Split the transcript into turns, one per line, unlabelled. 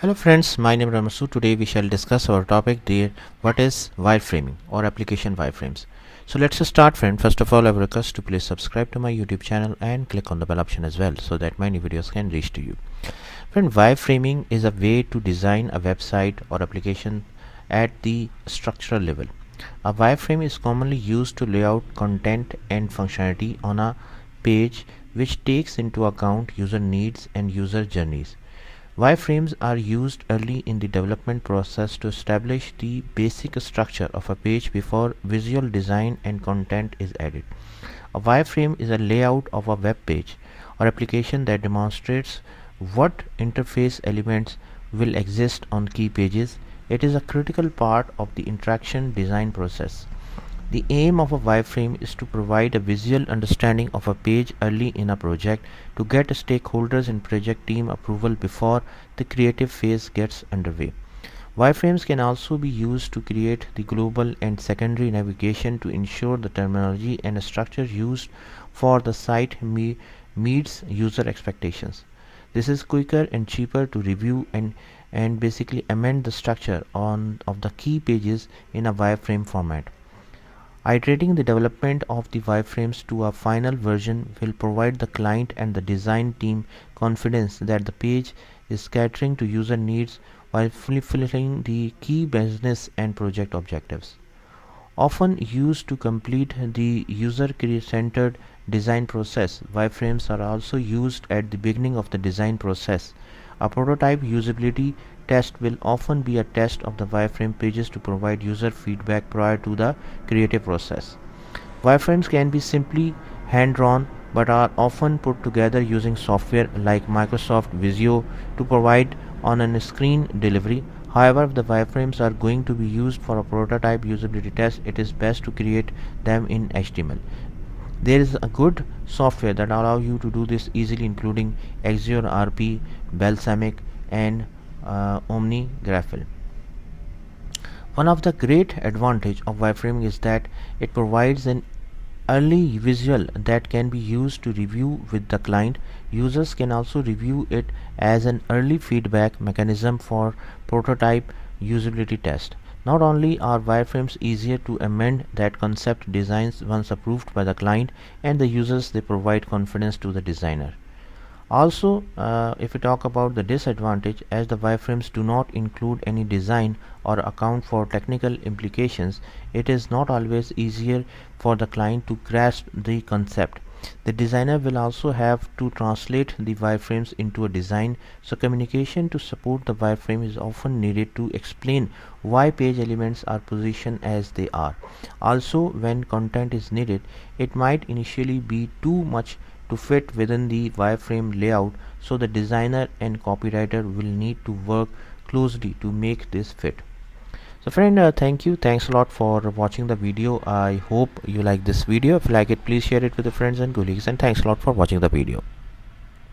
Hello friends, my name is Ramasu. Today we shall discuss our topic, what is wireframing or application wireframes. So let's start friend. First of all, I would request to please subscribe to my YouTube channel and click on the bell option as well so that my new videos can reach to you. Friend, wireframing is a way to design a website or application at the structural level. A wireframe is commonly used to lay out content and functionality on a page which takes into account user needs and user journeys. Wireframes are used early in the development process to establish the basic structure of a page before visual design and content is added. A wireframe is a layout of a web page or application that demonstrates what interface elements will exist on key pages. It is a critical part of the interaction design process. The aim of a wireframe is to provide a visual understanding of a page early in a project to get stakeholders and project team approval before the creative phase gets underway. Wireframes can also be used to create the global and secondary navigation to ensure the terminology and structure used for the site meets user expectations. This is quicker and cheaper to review and basically amend the structure of the key pages in a wireframe format. Iterating the development of the wireframes to a final version will provide the client and the design team confidence that the page is catering to user needs while fulfilling the key business and project objectives. Often used to complete the user-centered design process, wireframes are also used at the beginning of the design process. A prototype usability test will often be a test of the wireframe pages to provide user feedback prior to the creative process. Wireframes can be simply hand-drawn but are often put together using software like Microsoft Visio to provide on-screen delivery. However, if the wireframes are going to be used for a prototype usability test, it is best to create them in HTML. There is a good software that allow you to do this easily, including Azure RP, Balsamic, and OmniGraphil. One of the great advantage of wireframing is that it provides an early visual that can be used to review with the client. Users can also review it as an early feedback mechanism for prototype usability test. Not only are wireframes easier to amend that concept designs once approved by the client and the users, they provide confidence to the designer. Also, if we talk about the disadvantage, as the wireframes do not include any design or account for technical implications, it is not always easier for the client to grasp the concept. The designer will also have to translate the wireframes into a design, so communication to support the wireframe is often needed to explain why page elements are positioned as they are. Also, when content is needed, it might initially be too much to fit within the wireframe layout, so the designer and copywriter will need to work closely to make this fit. So friend, thanks a lot for watching the video. I hope you like this video. If you like it, please share it with your friends and colleagues, and thanks a lot for watching the video.